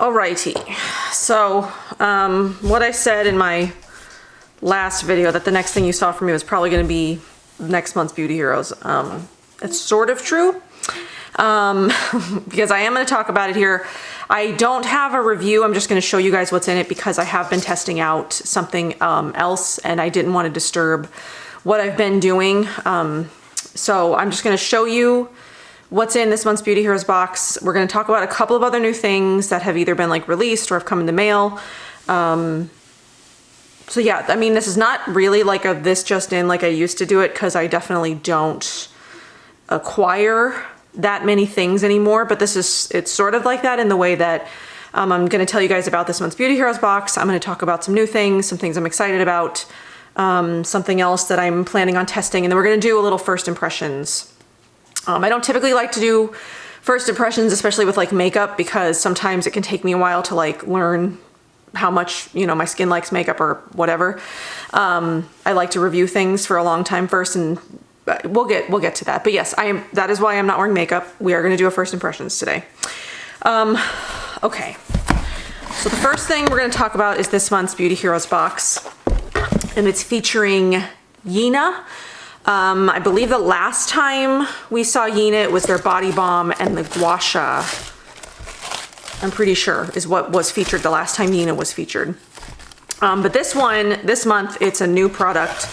Alrighty, so what I said in my last video that the next thing you saw from me was probably going to be next month's Beauty Heroes. It's sort of true because I am going to talk about it here. I don't have a review. I'm just going to show you guys what's in it because I have been testing out something else and I didn't want to disturb what I've been doing. So I'm just going to show you what's in this month's Beauty Heroes box. We're going to talk about a couple of other new things that have either been like released or have come in the mail. So yeah, I mean, this is not really like a this just in like I used to do it because I definitely don't acquire that many things anymore, but it's sort of like that in the way that I'm going to tell you guys about this month's Beauty Heroes box. I'm going to talk about some new things, some things I'm excited about, something else that I'm planning on testing, and then we're going to do a little first impressions. I don't typically like to do first impressions, especially with like makeup, because sometimes it can take me a while to like learn how much, you know, my skin likes makeup or whatever. I like to review things for a long time first, and we'll get to that. But yes, that is why I'm not wearing makeup. We are going to do a first impressions today. Okay. So the first thing we're going to talk about is this month's Beauty Heroes box, and it's featuring YINA. I believe the last time we saw YINA, it was their body balm and the gua sha, I'm pretty sure, is what was featured the last time YINA was featured. But this month, it's a new product.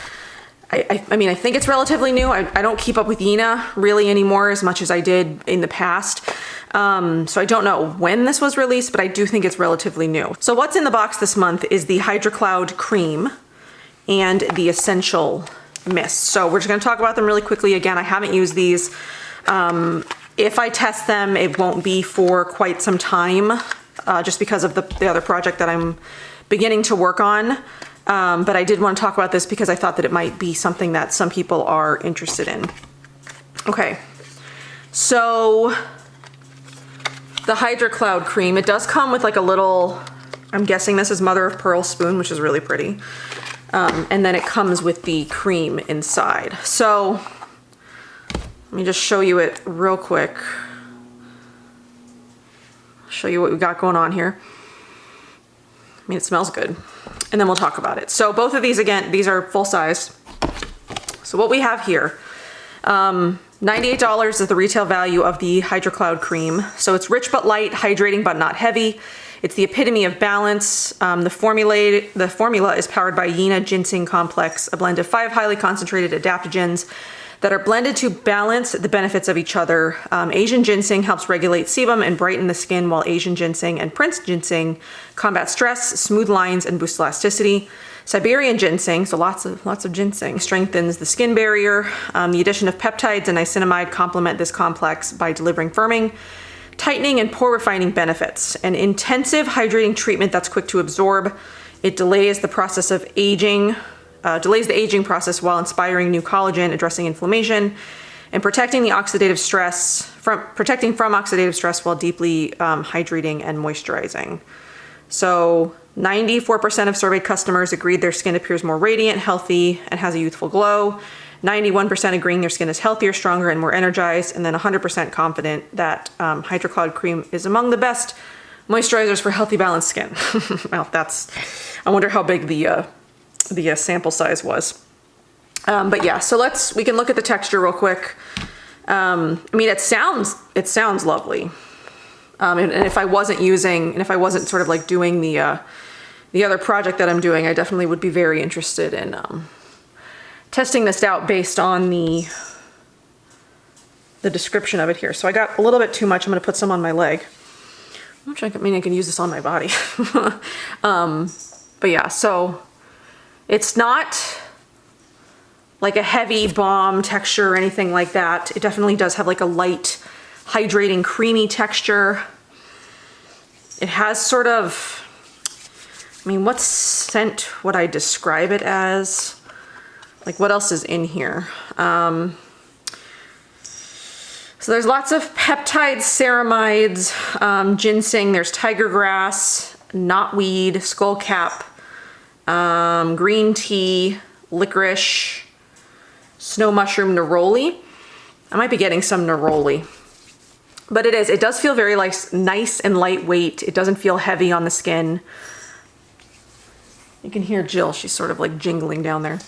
I mean, I think it's relatively new. I don't keep up with YINA really anymore as much as I did in the past. So I don't know when this was released, but I do think it's relatively new. So what's in the box this month is the Hydra Cloud Cream and the Essential Mist. So we're just going to talk about them really quickly. Again, I haven't used these. If I test them, it won't be for quite some time, just because of the other project that I'm beginning to work on. But I did want to talk about this because I thought that it might be something that some people are interested in. Okay, so the Hydra Cloud Cream, it does come with like a little, I'm guessing this is mother of pearl spoon, which is really pretty. And then it comes with the cream inside. So let me just show you it real quick. Show you what we got going on here. I mean, it smells good. And then we'll talk about it. So both of these, again, these are full size. So what we have here, $98 is the retail value of the Hydra Cloud Cream. So it's rich but light, hydrating but not heavy. It's the epitome of balance. The formula is powered by YINA Ginseng Complex, a blend of 5 highly concentrated adaptogens that are blended to balance the benefits of each other. Asian ginseng helps regulate sebum and brighten the skin, while Asian ginseng and Prince ginseng combat stress, smooth lines, and boost elasticity. Siberian ginseng, so lots of ginseng, strengthens the skin barrier. The addition of peptides and niacinamide complement this complex by delivering firming, tightening, and pore refining benefits. An intensive hydrating treatment that's quick to absorb. It delays the process of aging, delays the aging process while inspiring new collagen, addressing inflammation, and protecting from oxidative stress while deeply hydrating and moisturizing. So 94% of surveyed customers agreed their skin appears more radiant, healthy, and has a youthful glow. 91% agreeing their skin is healthier, stronger, and more energized, and then 100% confident that Hydra Cloud Cream is among the best moisturizers for healthy, balanced skin. Well, I wonder how big the sample size was. But yeah, so we can look at the texture real quick. I mean, it sounds lovely. And if I wasn't sort of like doing the other project that I'm doing, I definitely would be very interested in testing this out based on the description of it here. So I got a little bit too much. I'm going to put some on my leg. I mean, I can use this on my body. But yeah, so it's not like a heavy balm texture or anything like that. It definitely does have like a light, hydrating, creamy texture. It has sort of, I mean, what scent would I describe it as? Like, what else is in here? So there's lots of peptides, ceramides, ginseng, there's tiger grass, knotweed, skullcap, green tea, licorice, snow mushroom, neroli. I might be getting some neroli. But it does feel very like nice and lightweight. It doesn't feel heavy on the skin. You can hear Jill, she's sort of like jingling down there.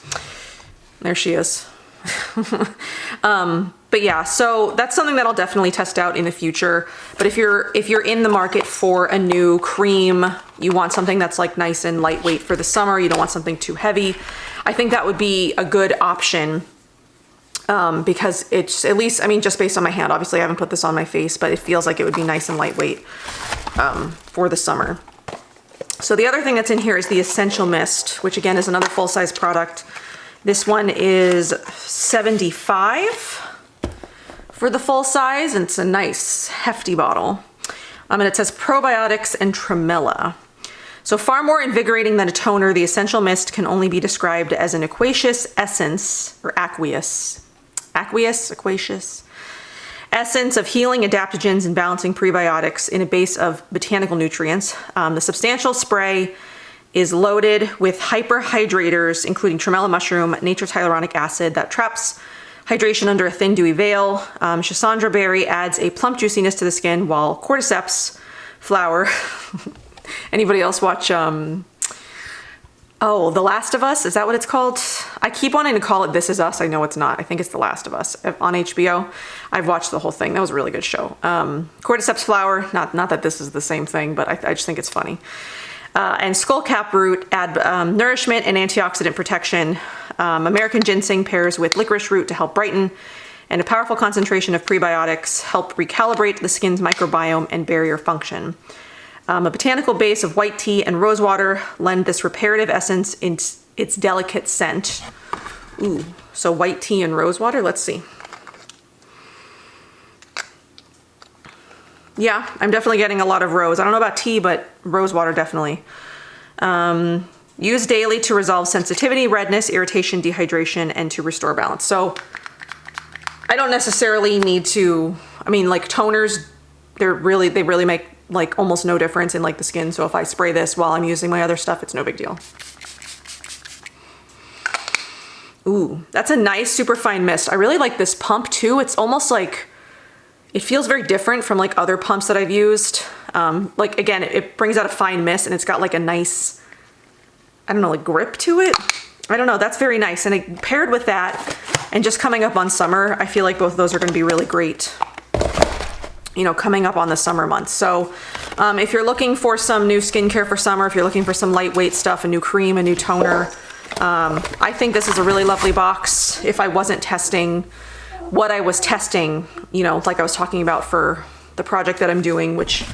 There she is. But yeah, so that's something that I'll definitely test out in the future. But if you're in the market for a new cream, you want something that's like nice and lightweight for the summer, you don't want something too heavy, I think that would be a good option. Because it's, at least, I mean, just based on my hand, obviously I haven't put this on my face, but it feels like it would be nice and lightweight for the summer. So the other thing that's in here is the Essential Mist, which again is another full-size product. This one is 75 for the full size, and it's a nice hefty bottle. And it says probiotics and tremella. So far more invigorating than a toner, the Essential Mist can only be described as an aqueous essence, or aqueous essence of healing adaptogens and balancing prebiotics in a base of botanical nutrients. The substantial spray is loaded with hyperhydrators, including tremella mushroom, nature's hyaluronic acid that traps hydration under a thin dewy veil. Schisandra berry adds a plump juiciness to the skin, while cordyceps flower. Anybody else watch, The Last of Us? Is that what it's called? I keep wanting to call it This Is Us. I know it's not. I think it's The Last of Us on HBO. I've watched the whole thing. That was a really good show. Cordyceps flower, not that this is the same thing, but I just think it's funny. And skullcap root add nourishment and antioxidant protection. American ginseng pairs with licorice root to help brighten, and a powerful concentration of prebiotics help recalibrate the skin's microbiome and barrier function. A botanical base of white tea and rosewater lend this reparative essence its delicate scent. Ooh, so white tea and rosewater, let's see. Yeah, I'm definitely getting a lot of rose. I don't know about tea, but rosewater definitely. Use daily to resolve sensitivity, redness, irritation, dehydration, and to restore balance. So I don't necessarily need to, I mean, like toners, they really make like almost no difference in like the skin. So if I spray this while I'm using my other stuff, it's no big deal. Ooh, that's a nice super fine mist. I really like this pump too. It's almost like, it feels very different from like other pumps that I've used. Like again, it brings out a fine mist and it's got like a nice, I don't know, like grip to it. I don't know, that's very nice. And paired with that and just coming up on summer, I feel like both of those are gonna be really great, you know, coming up on the summer months. So if you're looking for some new skincare for summer, if you're looking for some lightweight stuff, a new cream, a new toner, I think this is a really lovely box. If I wasn't testing what I was testing, you know, like I was talking about for the project that I'm doing, which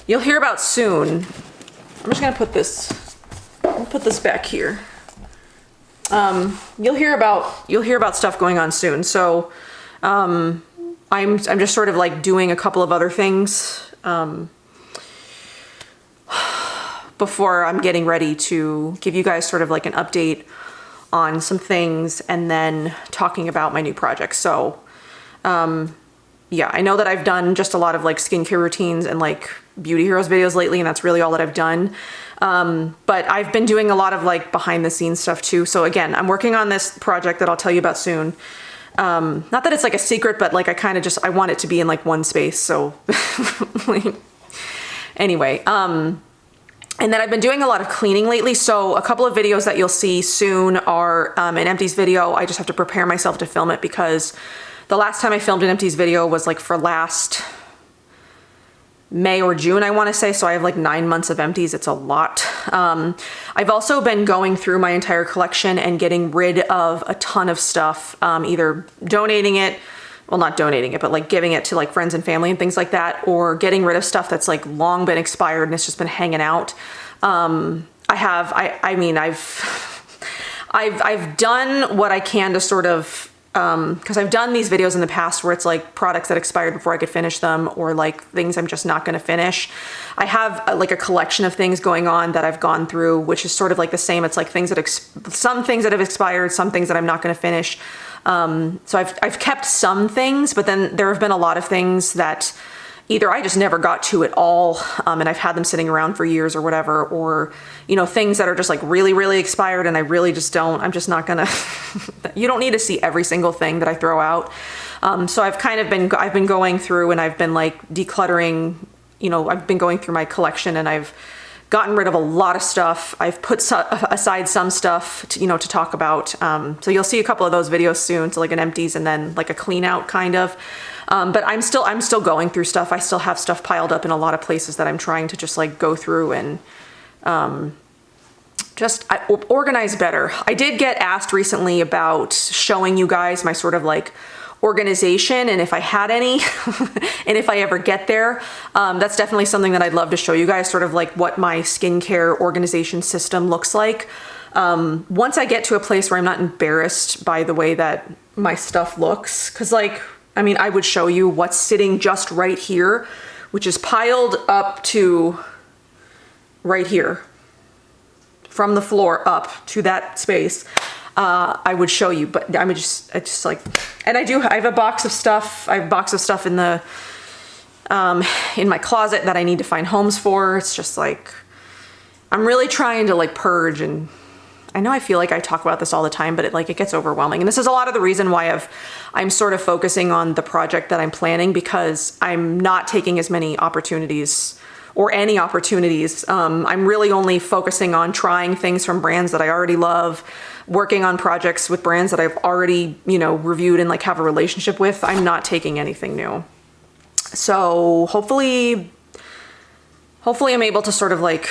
you'll hear about soon. I'm just gonna put this back here. You'll hear about stuff going on soon. So I'm just sort of like doing a couple of other things before I'm getting ready to give you guys sort of like an update on some things and then talking about my new project. So yeah, I know that I've done just a lot of like skincare routines and like Beauty Heroes videos lately, and that's really all that I've done. But I've been doing a lot of like behind the scenes stuff too. So again, I'm working on this project that I'll tell you about soon. Not that it's like a secret, but like I want it to be in like one space. So anyway, and then I've been doing a lot of cleaning lately. So a couple of videos that you'll see soon are an empties video. I just have to prepare myself to film it because the last time I filmed an empties video was like for last May or June, I want to say. So I have like 9 months of empties. It's a lot. I've also been going through my entire collection and getting rid of a ton of stuff, either donating it, well, not donating it, but like giving it to like friends and family and things like that, or getting rid of stuff that's like long been expired and it's just been hanging out. I've done what I can to sort of, because I've done these videos in the past where it's like products that expired before I could finish them, or like things I'm just not going to finish. I have like a collection of things going on that I've gone through, which is sort of like the same. It's like things that some things that have expired, some things that I'm not going to finish. So I've kept some things, but then there have been a lot of things that, either I just never got to it all, and I've had them sitting around for years or whatever, or, you know, things that are just like really, really expired and I really just don't, I'm just not gonna, you don't need to see every single thing that I throw out. So I've been going through and I've been like decluttering, you know, I've been going through my collection and I've gotten rid of a lot of stuff. I've put aside some stuff to, you know, to talk about. So you'll see a couple of those videos soon. So like an empties and then like a clean out kind of. But I'm still going through stuff. I still have stuff piled up in a lot of places that I'm trying to just like go through and organize better. I did get asked recently about showing you guys my sort of like organization and if I had any and if I ever get there. That's definitely something that I'd love to show you guys, sort of like what my skincare organization system looks like. Once I get to a place where I'm not embarrassed by the way that my stuff looks, because like, I mean, I would show you what's sitting just right here, which is piled up to right here, from the floor up to that space. I would show you, but I just like, and I have a box of stuff. I have a box of stuff in the, in my closet that I need to find homes for. It's just like, I'm really trying to like purge, and I know I feel like I talk about this all the time, but it gets overwhelming. And this is a lot of the reason why I'm sort of focusing on the project that I'm planning, because I'm not taking as many opportunities or any opportunities. I'm really only focusing on trying things from brands that I already love, working on projects with brands that I've already, you know, reviewed and like have a relationship with. I'm not taking anything new. So hopefully I'm able to sort of like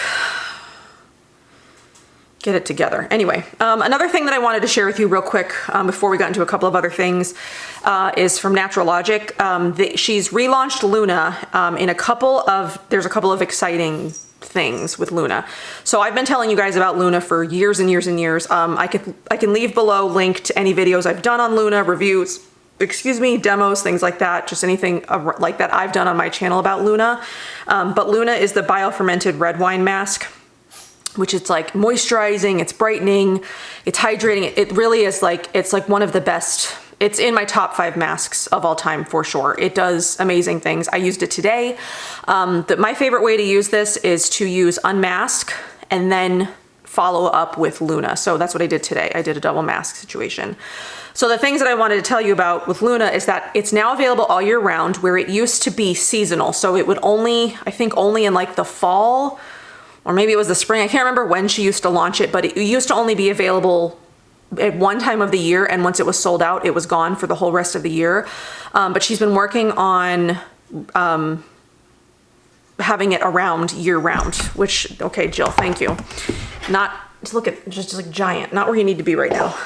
get it together. Anyway, another thing that I wanted to share with you real quick before we got into a couple of other things is from Naturallogic. She's relaunched Luna in there's a couple of exciting things with Luna. So I've been telling you guys about Luna for years and years and years. I can leave below linked any videos I've done on Luna, reviews, demos, things like that, just anything like that I've done on my channel about Luna. But Luna is the biofermented red wine mask, which it's like moisturizing, it's brightening, it's hydrating. It really is like, it's like one of the best. It's in my top 5 masks of all time for sure. It does amazing things. I used it today. My favorite way to use this is to use Unmask and then follow up with Luna. So that's what I did today. I did a double mask situation. So the things that I wanted to tell you about with Luna is that it's now available all year round, where it used to be seasonal. So it would only, I think only in like the fall, or maybe it was the spring. I can't remember when she used to launch it, but it used to only be available at one time of the year, and once it was sold out, it was gone for the whole rest of the year. But she's been working on having it around year round, which, okay, Jill, thank you. Not, just look at, just like giant, not where you need to be right now.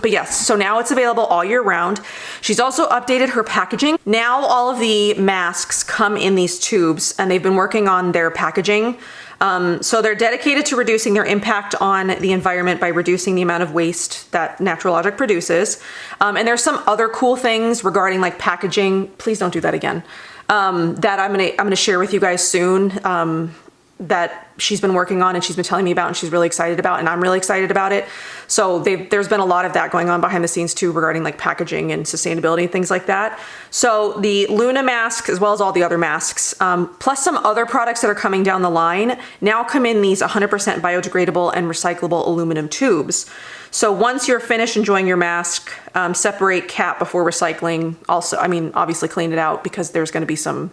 But yes, so now it's available all year round. She's also updated her packaging. Now all of the masks come in these tubes, and they've been working on their packaging. So they're dedicated to reducing their impact on the environment by reducing the amount of waste that Naturallogic produces. And there's some other cool things regarding like packaging. Please don't do that again. That I'm gonna share with you guys soon. That she's been working on and she's been telling me about and she's really excited about, and I'm really excited about it. So there's been a lot of that going on behind the scenes too, regarding like packaging and sustainability and things like that. So the Luna mask, as well as all the other masks, plus some other products that are coming down the line, now come in these 100% biodegradable and recyclable aluminum tubes. So once you're finished enjoying your mask, separate cap before recycling. Also, I mean, obviously clean it out, because there's going to be some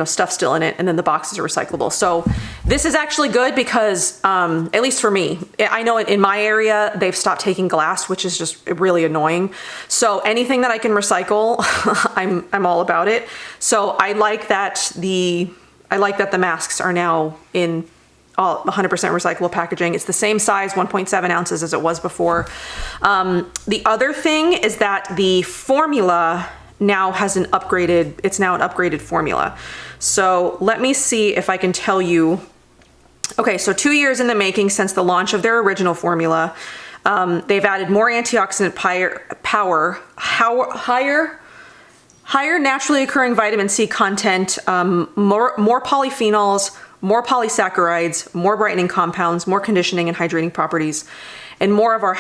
stuff still in it, and then the boxes are recyclable. So this is actually good because, at least for me, I know in my area, they've stopped taking glass, which is just really annoying. So anything that I can recycle, I'm all about it. So I like that the masks are now in all 100% recyclable packaging. It's the same size, 1.7 ounces, as it was before. The other thing is that the formula now has an upgraded formula. So let me see if I can tell you. Okay, so 2 years in the making since the launch of their original formula. They've added more antioxidant power, higher naturally occurring vitamin C content, more polyphenols, more polysaccharides, more brightening compounds, more conditioning and hydrating properties, and more of our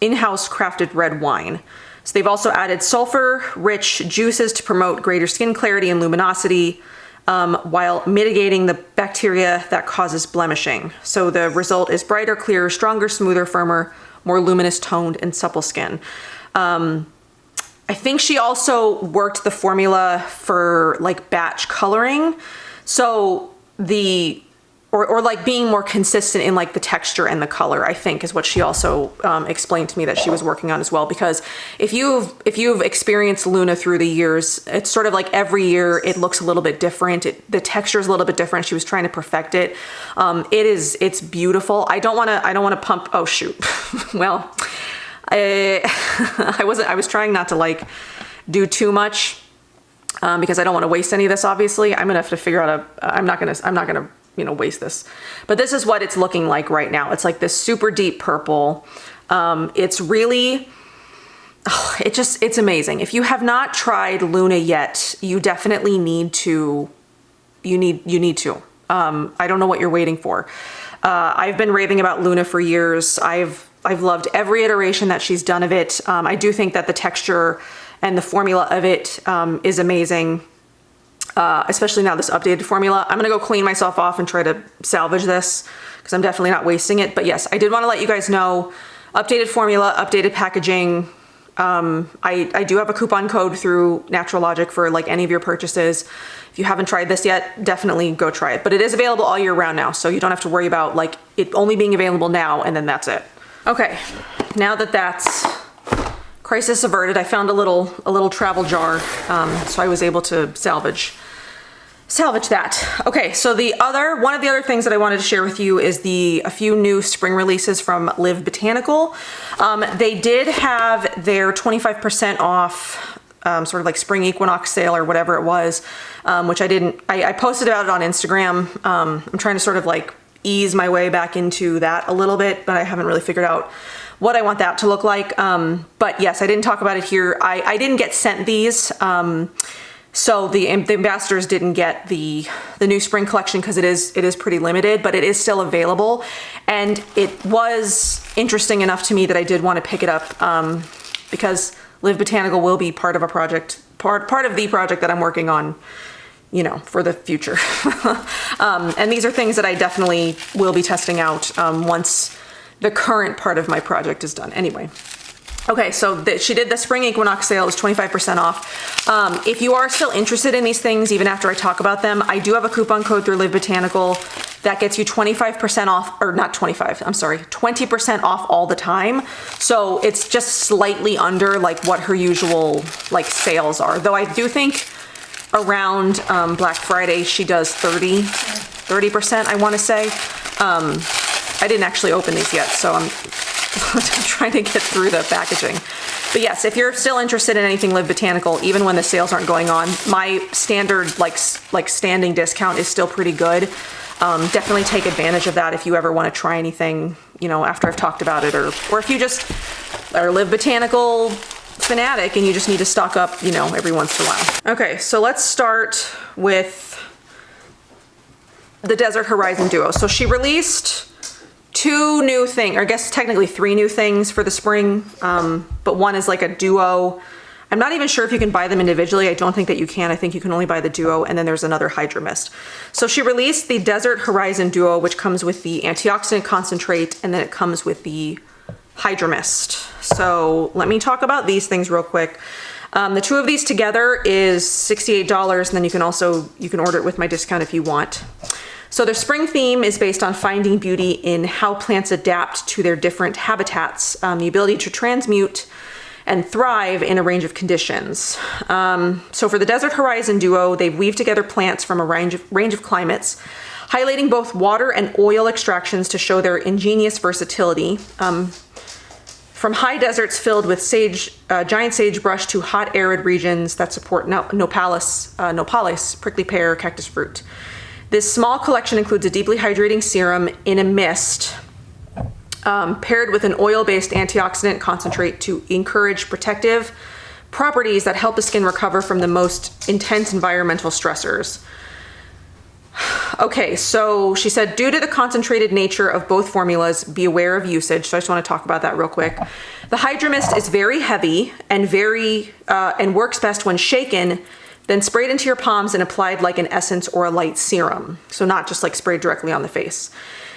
in-house crafted red wine. So they've also added sulfur-rich juices to promote greater skin clarity and luminosity, while mitigating the bacteria that causes blemishing. So the result is brighter, clearer, stronger, smoother, firmer, more luminous, toned, and supple skin. I think she also worked the formula for like batch coloring. So or like being more consistent in like the texture and the color, I think is what she also explained to me that she was working on as well. Because if you've experienced Luna through the years, it's sort of like every year it looks a little bit different. The texture is a little bit different. She was trying to perfect it. It's beautiful. I don't want to pump. Oh shoot. Well, I was trying not to like do too much because I don't want to waste any of this. Obviously, I'm gonna have to figure out I'm not gonna waste this. But this is what it's looking like right now. It's like this super deep purple. It's really, it's amazing. If you have not tried Luna yet, you definitely need to. You need to. I don't know what you're waiting for. I've been raving about Luna for years. I've loved every iteration that she's done of it. I do think that the texture and the formula of it is amazing. Especially now this updated formula. I'm gonna go clean myself off and try to salvage this because I'm definitely not wasting it. But yes, I did want to let you guys know, updated formula, updated packaging. I do have a coupon code through Naturallogic for like any of your purchases. If you haven't tried this yet, definitely go try it. But it is available all year round now, so you don't have to worry about like it only being available now and then that's it. Okay, now that that's crisis averted, I found a little travel jar, so I was able to salvage that. Okay, so one of the other things that I wanted to share with you is a few new spring releases from Live Botanical. They did have their 25% off sort of like spring equinox sale or whatever it was, which I posted about it on Instagram. I'm trying to sort of like ease my way back into that a little bit, but I haven't really figured out what I want that to look like. But yes, I didn't talk about it here. I didn't get sent these. So the ambassadors didn't get the new spring collection because it is pretty limited, but it is still available. And it was interesting enough to me that I did want to pick it up because Live Botanical will be part of a project, part of the project that I'm working on, for the future. And these are things that I definitely will be testing out once the current part of my project is done. Anyway. Okay, so she did the spring equinox sale. It was 25% off. If you are still interested in these things, even after I talk about them, I do have a coupon code through Live Botanical that gets you 25% off, or not 25, I'm sorry, 20% off all the time. So it's just slightly under like what her usual like sales are. Though I do think around Black Friday, she does 30%, I wanna say. I didn't actually open these yet, so I'm trying to get through the packaging. But yes, if you're still interested in anything Live Botanical, even when the sales aren't going on, my standard like standing discount is still pretty good. Definitely take advantage of that if you ever want to try anything, after I've talked about it, or if you just are a Live Botanical fanatic and you just need to stock up, every once in a while. Okay, so let's start with the Desert Horizon Duo. So she released two new things, or I guess technically three new things for the spring, but one is like a duo. I'm not even sure if you can buy them individually. I don't think that you can. I think you can only buy the duo, and then there's another Hydra Mist. So she released the Desert Horizon Duo, which comes with the antioxidant concentrate, and then it comes with the Hydra Mist. So let me talk about these things real quick. The two of these together is $68, and then you can order it with my discount if you want. So their spring theme is based on finding beauty in how plants adapt to their different habitats, the ability to transmute and thrive in a range of conditions. So for the Desert Horizon Duo, they've weaved together plants from a range of climates, highlighting both water and oil extractions to show their ingenious versatility. From high deserts filled with giant sagebrush to hot arid regions that support nopales, prickly pear, cactus fruit. This small collection includes a deeply hydrating serum in a mist paired with an oil-based antioxidant concentrate to encourage protective properties that help the skin recover from the most intense environmental stressors. Okay, so she said, due to the concentrated nature of both formulas, be aware of usage. So I just want to talk about that real quick. The Hydro Mist is very heavy and and works best when shaken, then sprayed into your palms and applied like an essence or a light serum. So not just like sprayed directly on the face.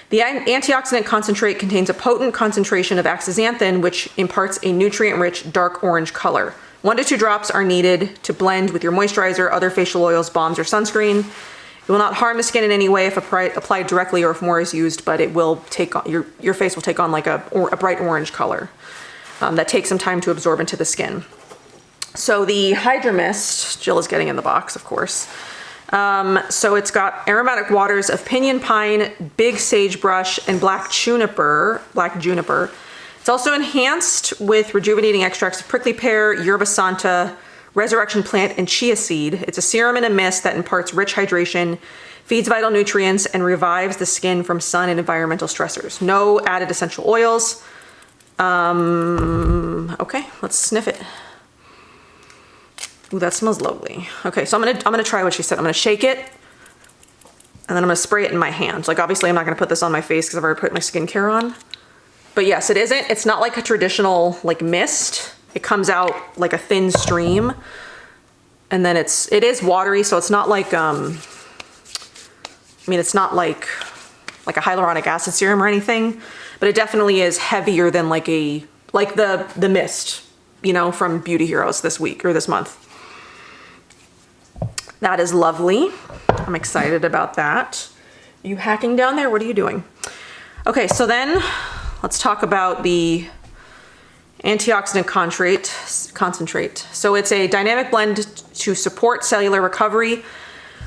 The antioxidant concentrate contains a potent concentration of astaxanthin, which imparts a nutrient-rich dark orange color. 1 to 2 drops are needed to blend with your moisturizer, other facial oils, balms, or sunscreen. It will not harm the skin in any way if applied directly or if more is used, but it will take on, your face will take on like a bright orange color that takes some time to absorb into the skin. So the Hydro Mist, Jill is getting in the box, of course. So it's got aromatic waters of pinyon pine, big sagebrush, and black juniper. It's also enhanced with rejuvenating extracts of prickly pear, yerba santa, resurrection plant, and chia seed. It's a serum and a mist that imparts rich hydration, feeds vital nutrients, and revives the skin from sun and environmental stressors. No added essential oils. Okay, let's sniff it. Ooh, that smells lovely. Okay, so I'm gonna try what she said. I'm gonna shake it, and then I'm gonna spray it in my hands. Like obviously I'm not gonna put this on my face because I've already put my skincare on. But yes, it's not like a traditional like mist. It comes out like a thin stream, and then it is watery, so it's not like, it's not like a hyaluronic acid serum or anything, but it definitely is heavier than like the mist, you know, from Beauty Heroes this week or this month. That is lovely. I'm excited about that. Are you hacking down there? What are you doing? Okay, so then let's talk about the antioxidant concentrate. So it's a dynamic blend to support cellular recovery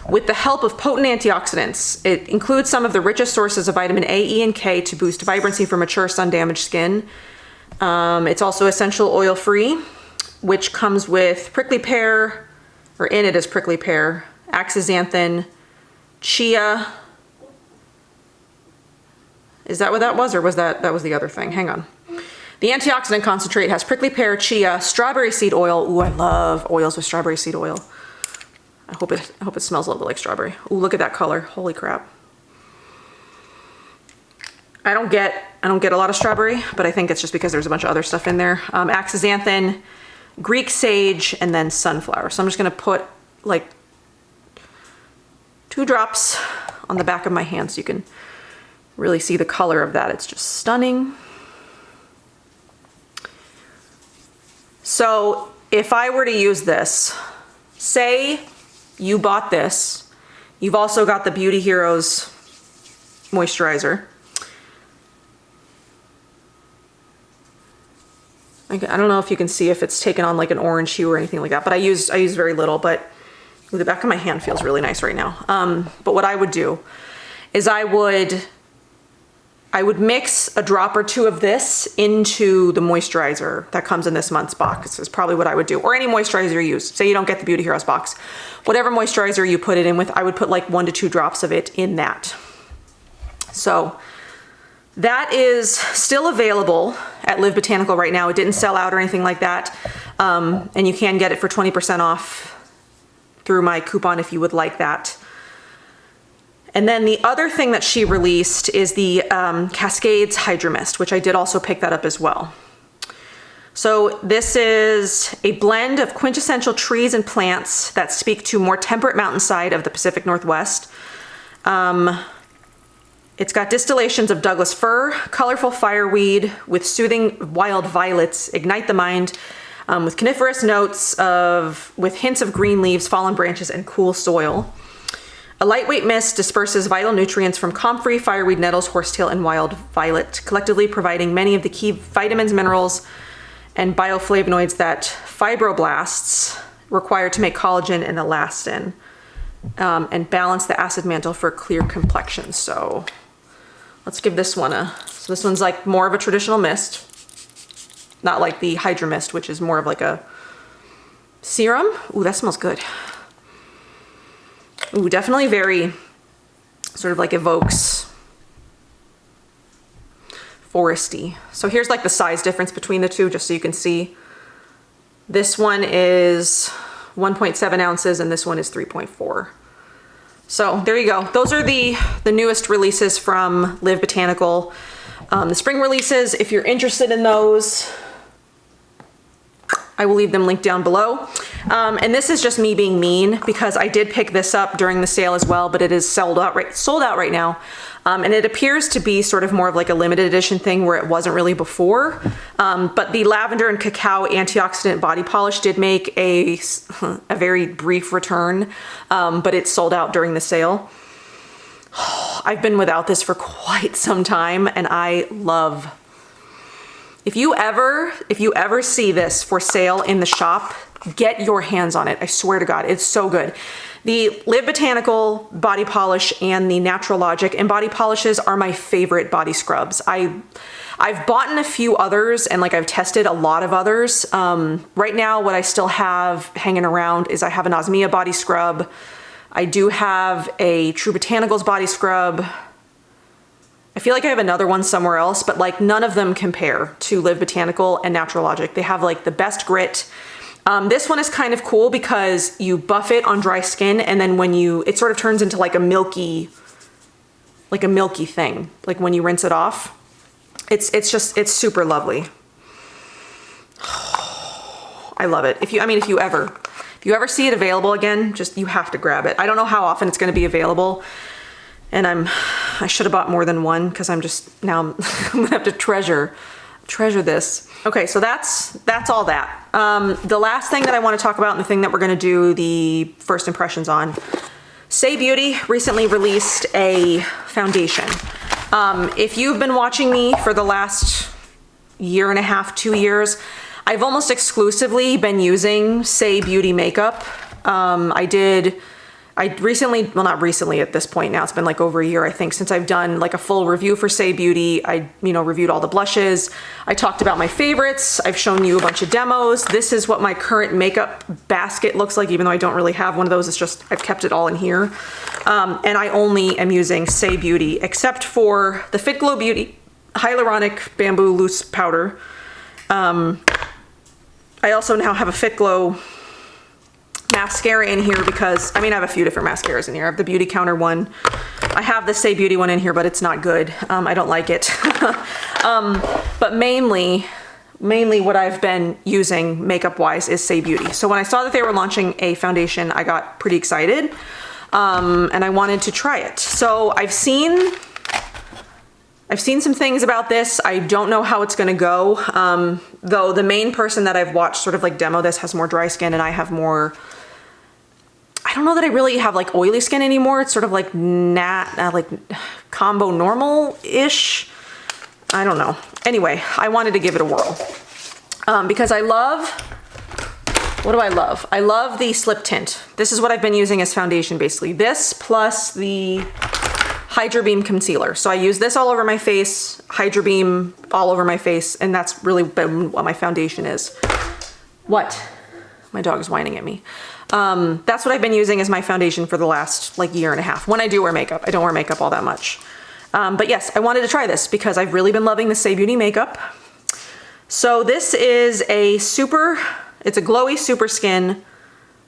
with the help of potent antioxidants. It includes some of the richest sources of vitamin A, E, and K to boost vibrancy for mature sun-damaged skin. It's also essential oil-free, which comes with prickly pear, or in it is prickly pear, astaxanthin, chia. Is that what that was, or was that was the other thing? Hang on. The antioxidant concentrate has prickly pear, chia, strawberry seed oil. Ooh, I love oils with strawberry seed oil. I hope it smells a little bit like strawberry. Ooh, look at that color. Holy crap. I don't get a lot of strawberry, but I think it's just because there's a bunch of other stuff in there. Astaxanthin, Greek sage, and then sunflower. So I'm just gonna put like 2 drops on the back of my hand so you can really see the color of that. It's just stunning. So if I were to use this, say you bought this, you've also got the Beauty Heroes moisturizer. I don't know if you can see if it's taken on like an orange hue or anything like that, but I use very little, but the back of my hand feels really nice right now. But what I would do is I would mix a drop or 2 of this into the moisturizer that comes in this month's box is probably what I would do, or any moisturizer you use. Say you don't get the Beauty Heroes box. Whatever moisturizer you put it in with, I would put like 1 to 2 drops of it in that. So that is still available at Live Botanical right now. It didn't sell out or anything like that. And you can get it for 20% off through my coupon if you would like that. And then the other thing that she released is the Cascades Hydro Mist, which I did also pick that up as well. So this is a blend of quintessential trees and plants that speak to more temperate mountainside of the Pacific Northwest. It's got distillations of Douglas fir, colorful fireweed with soothing wild violets, ignite the mind, with coniferous notes with hints of green leaves, fallen branches, and cool soil. A lightweight mist disperses vital nutrients from comfrey, fireweed, nettles, horsetail, and wild violet, collectively providing many of the key vitamins, minerals, and bioflavonoids that fibroblasts require to make collagen and elastin, and balance the acid mantle for clear complexion. So let's give this one so this one's like more of a traditional mist, not like the Hydro Mist, which is more of like a serum. Ooh, that smells good. Ooh, definitely very sort of like evokes foresty. So here's like the size difference between the two, just so you can see. This one is 1.7 ounces and this one is 3.4. So there you go. Those are the newest releases from Live Botanical. The spring releases, if you're interested in those, I will leave them linked down below. And this is just me being mean because I did pick this up during the sale as well, but it is sold out right now. And it appears to be sort of more of like a limited edition thing where it wasn't really before. But the lavender and cacao antioxidant body polish did make a very brief return, but it's sold out during the sale. I've been without this for quite some time and I love. If you ever see this for sale in the shop, get your hands on it. I swear to God, it's so good. The Live Botanical body polish and the Naturallogic and body polishes are my favorite body scrubs. I've bought in a few others and like I've tested a lot of others. Right now, what I still have hanging around is I have an Osmia body scrub. I do have a True Botanicals body scrub. I feel like I have another one somewhere else, but like none of them compare to Live Botanical and Naturallogic. They have like the best grit. This one is kind of cool because you buff it on dry skin and then when it sort of turns into like a milky thing. Like when you rinse it off, it's super lovely. I love it. If you ever see it available again, you have to grab it. I don't know how often it's going to be available. And I should have bought more than one because I'm gonna have to treasure this. Okay, so that's all that. The last thing that I want to talk about and the thing that we're gonna do the first impressions on, SAIE Beauty recently released a foundation. If you've been watching me for the last year and a half, 2 years, I've almost exclusively been using SAIE Beauty makeup. I recently, well not recently at this point now, it's been like over a year I think since I've done like a full review for SAIE Beauty. I reviewed all the blushes. I talked about my favorites. I've shown you a bunch of demos. This is what my current makeup basket looks like, even though I don't really have one of those. It's just, I've kept it all in here. And I only am using SAIE Beauty except for the Fit Glow Beauty Hyaluronic Bamboo Loose Powder. I also now have a Fit Glow mascara in here because, I have a few different mascaras in here. I have the Beauty Counter one. I have the SAIE Beauty one in here, but it's not good. I don't like it. But mainly what I've been using makeup-wise is SAIE Beauty. So when I saw that they were launching a foundation, I got pretty excited, and I wanted to try it. So I've seen some things about this. I don't know how it's gonna go, though the main person that I've watched sort of like demo this has more dry skin and I have more, I don't know that I really have like oily skin anymore. It's sort of like like combo normal-ish. I don't know. Anyway, I wanted to give it a whirl, because I love, what do I love? I love the slip tint. This is what I've been using as foundation basically. This plus the Hydra Beam concealer. So I use this all over my face, Hydra Beam all over my face, and that's really been what my foundation is. What? My dog is whining at me. That's what I've been using as my foundation for the last like year and a half. When I do wear makeup, I don't wear makeup all that much. But yes, I wanted to try this because I've really been loving the SAIE Beauty makeup. So this is it's a glowy super skin,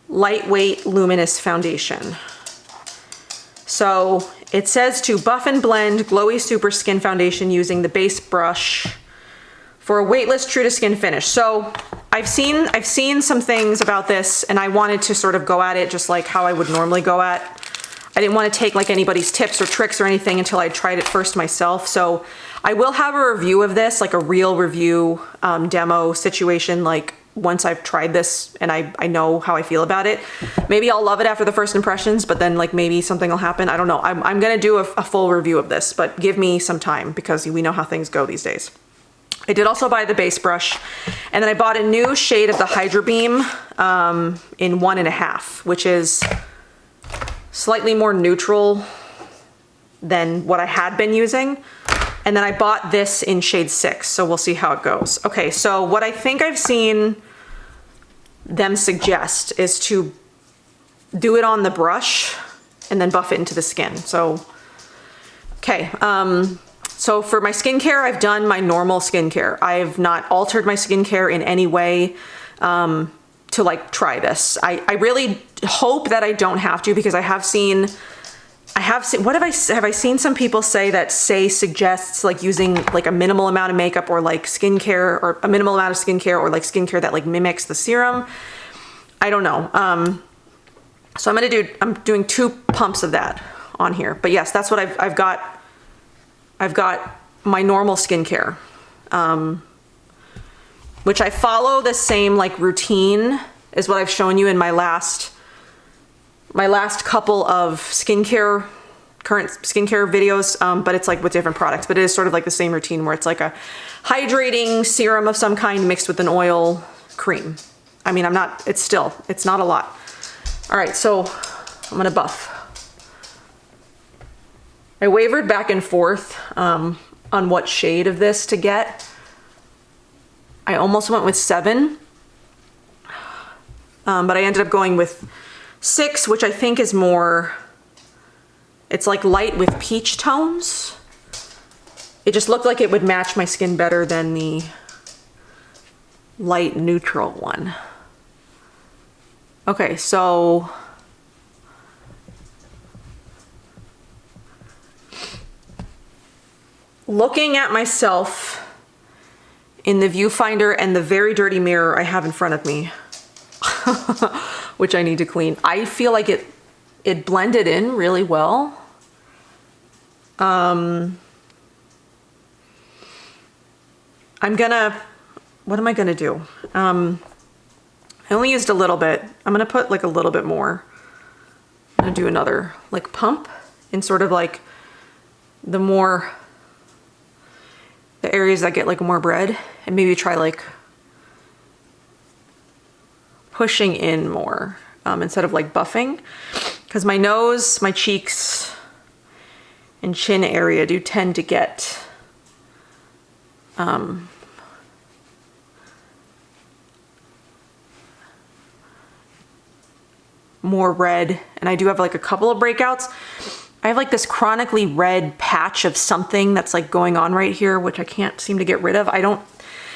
lightweight luminous foundation. So it says to buff and blend glowy super skin foundation using the base brush for a weightless true to skin finish. So I've seen some things about this and I wanted to sort of go at it just like how I would normally go at. I didn't want to take like anybody's tips or tricks or anything until I tried it first myself. So I will have a review of this, like a real review demo situation, like once I've tried this and I know how I feel about it. Maybe I'll love it after the first impressions, but then like maybe something will happen. I don't know. I'm gonna do a full review of this, but give me some time because we know how things go these days. I did also buy the base brush, and then I bought a new shade of the Hydra Beam in 1.5, which is slightly more neutral than what I had been using. And then I bought this in shade 6, so we'll see how it goes. Okay, so what I think I've seen them suggest is to do it on the brush and then buff it into the skin. So, okay, so for my skincare, I've done my normal skincare. I have not altered my skincare in any way to like try this. I really hope that I don't have to because I have seen I have seen, have I seen some people say that SAIE suggests like using like a minimal amount of makeup or like skincare, or a minimal amount of skincare, or like skincare that like mimics the serum. I don't know. So I'm doing 2 pumps of that on here. But yes, that's what I've got. I've got my normal skincare, which I follow the same like routine as what I've shown you in my last couple of current skincare videos, but it's like with different products. But it is sort of like the same routine where it's like a hydrating serum of some kind mixed with an oil cream. I mean, it's not a lot. All right, so I'm gonna buff. I wavered back and forth on what shade of this to get. I almost went with 7, but I ended up going with 6, which I think is more, it's like light with peach tones. It just looked like it would match my skin better than the light neutral one. Okay, so looking at myself in the viewfinder and the very dirty mirror I have in front of me, which I need to clean, I feel like it blended in really well. What am I gonna do? I only used a little bit. I'm gonna put like a little bit more. I'm gonna do another like pump in sort of like the areas that get like more red, and maybe try like pushing in more instead of like buffing, because my nose, my cheeks, and chin area do tend to get more red, and I do have like a couple of breakouts. I have like this chronically red patch of something that's like going on right here, which I can't seem to get rid of.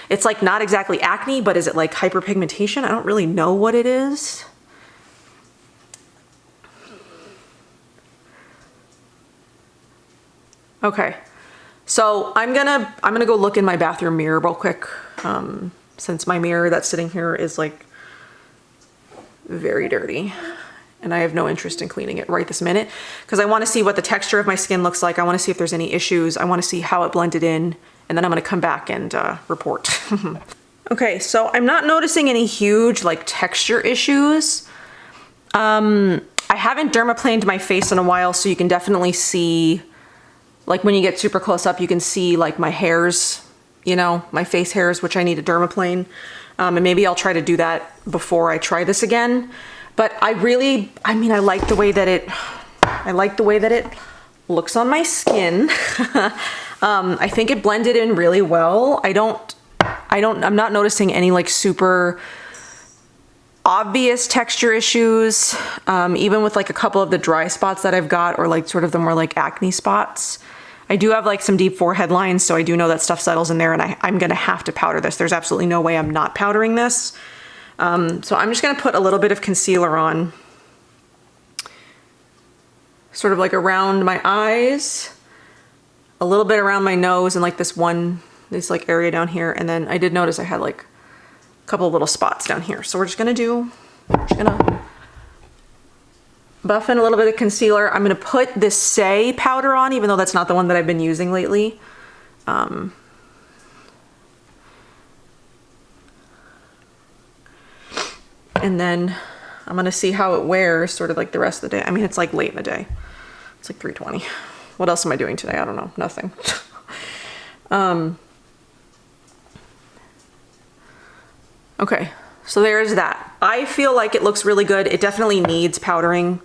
It's like not exactly acne, but is it like hyperpigmentation? I don't really know what it is. Okay, so I'm gonna go look in my bathroom mirror real quick, since my mirror that's sitting here is like very dirty, and I have no interest in cleaning it right this minute, because I want to see what the texture of my skin looks like. I want to see if there's any issues. I want to see how it blended in, and then I'm going to come back and report. Okay, so I'm not noticing any huge like texture issues. I haven't dermaplaned my face in a while, so you can definitely see, like when you get super close up, you can see like my hairs, you know, my face hairs, which I need to dermaplane. And maybe I'll try to do that before I try this again. But I like the way that it looks on my skin. I think it blended in really well. I'm not noticing any like super obvious texture issues, even with like a couple of the dry spots that I've got, or like sort of the more like acne spots. I do have like some deep forehead lines, so I do know that stuff settles in there, and I'm gonna have to powder this. There's absolutely no way I'm not powdering this. So I'm just gonna put a little bit of concealer on, sort of like around my eyes, a little bit around my nose, and like this like area down here. And then I did notice I had like a couple of little spots down here. So we're just gonna buff in a little bit of concealer. I'm gonna put this SAIE powder on, even though that's not the one that I've been using lately. And then I'm gonna see how it wears sort of like the rest of the day. I mean, it's like late in the day. It's like 3:20. What else am I doing today? I don't know, nothing. Okay, so there's that. I feel like it looks really good. It definitely needs powdering.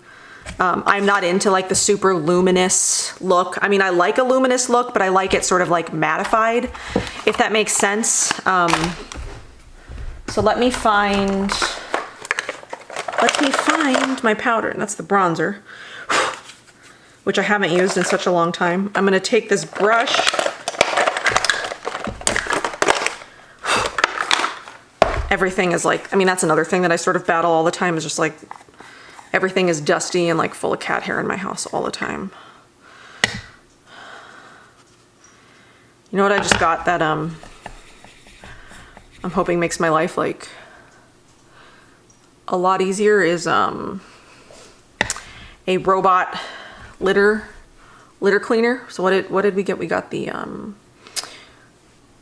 I'm not into like the super luminous look. I mean, I like a luminous look, but I like it sort of like mattified, if that makes sense. So let me find my powder, and that's the bronzer, which I haven't used in such a long time. I'm gonna take this brush, everything is like, I mean, that's another thing that I sort of battle all the time, is just like, everything is dusty and like full of cat hair in my house all the time. You know what I just got that I'm hoping makes my life like a lot easier is a robot litter cleaner. So what did we get? We got the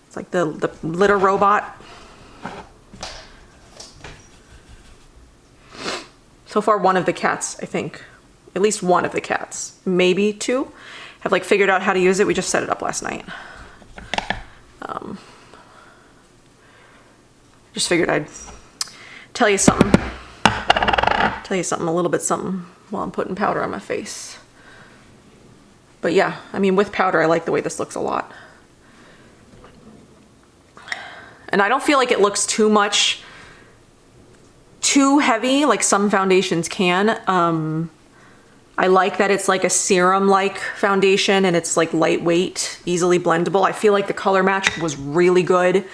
it's like the litter robot. So far one of the cats, I think, at least one of the cats, maybe two, have like figured out how to use it. We just set it up last night. Just figured I'd tell you something, a little bit something while I'm putting powder on my face. But yeah, I mean, with powder, I like the way this looks a lot. And I don't feel like it looks too heavy, like some foundations can. I like that it's like a serum-like foundation and it's like lightweight, easily blendable. I feel like the color match was really good.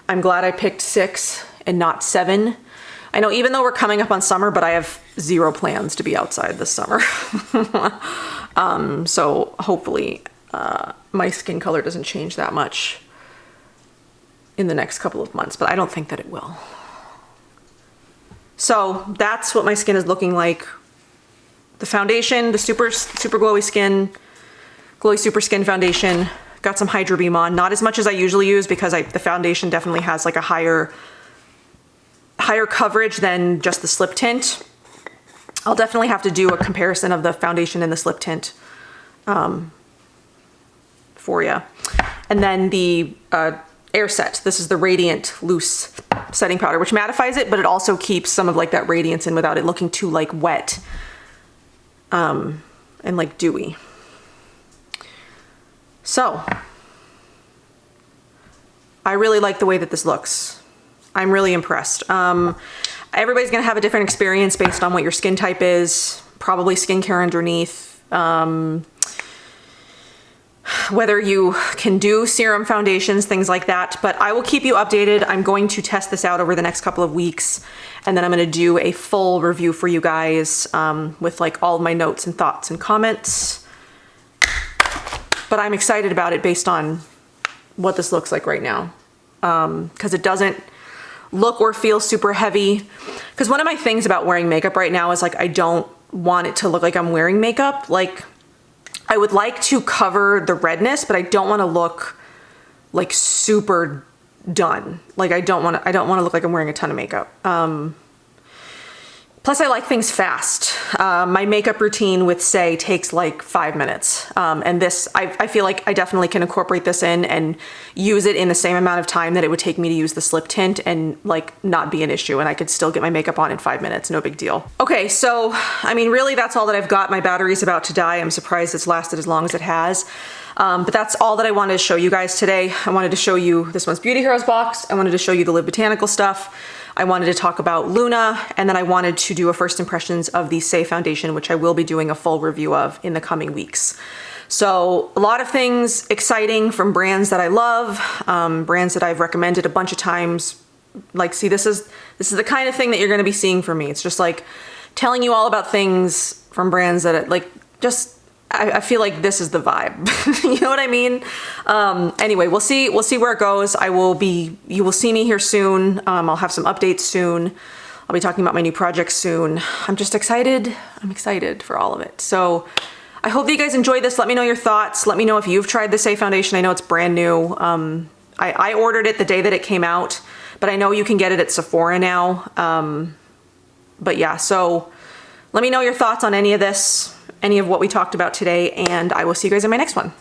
I'm glad I picked 6 and not 7. I know even though we're coming up on summer, but I have 0 plans to be outside this summer. So hopefully my skin color doesn't change that much in the next couple of months, but I don't think that it will. So that's what my skin is looking like. The foundation, the super glowy super skin foundation. Got some Hydro Beam on, not as much as I usually use because the foundation definitely has like a higher coverage than just the slip tint. I'll definitely have to do a comparison of the foundation and the slip tint for you. And then the Air Set. This is the Radiant Loose Setting Powder, which mattifies it, but it also keeps some of like that radiance in without it looking too like wet and like dewy. So I really like the way that this looks. I'm really impressed. Everybody's gonna have a different experience based on what your skin type is, probably skincare underneath, whether you can do serum foundations, things like that, but I will keep you updated. I'm going to test this out over the next couple of weeks, and then I'm gonna do a full review for you guys with like all my notes and thoughts and comments. But I'm excited about it based on what this looks like right now. Because it doesn't look or feel super heavy. Because one of my things about wearing makeup right now is like, I don't want it to look like I'm wearing makeup. Like, I would like to cover the redness, but I don't want to look like super done. Like I don't want to look like I'm wearing a ton of makeup. Plus I like things fast. My makeup routine with SAIE takes like 5 minutes. And this, I feel like I definitely can incorporate this in and use it in the same amount of time that it would take me to use the slip tint and like not be an issue. And I could still get my makeup on in 5 minutes, no big deal. Okay, so, I mean, really that's all that I've got. My battery's about to die. I'm surprised it's lasted as long as it has. But that's all that I wanted to show you guys today. I wanted to show you this month's Beauty Heroes box. I wanted to show you the Live Botanical stuff. I wanted to talk about Luna, and then I wanted to do a first impressions of the SAIE foundation, which I will be doing a full review of in the coming weeks. So a lot of things exciting from brands that I love, brands that I've recommended a bunch of times. Like, see, this is the kind of thing that you're gonna be seeing from me. It's just like telling you all about things from brands that like just, I feel like this is the vibe. You know what I mean? Anyway, we'll see where it goes. You will see me here soon. I'll have some updates soon. I'll be talking about my new project soon. I'm just excited. I'm excited for all of it. So I hope that you guys enjoyed this. Let me know your thoughts. Let me know if you've tried the SAIE foundation. I know it's brand new. I ordered it the day that it came out, but I know you can get it at Sephora now. But yeah, so let me know your thoughts on any of this, any of what we talked about today, and I will see you guys in my next one.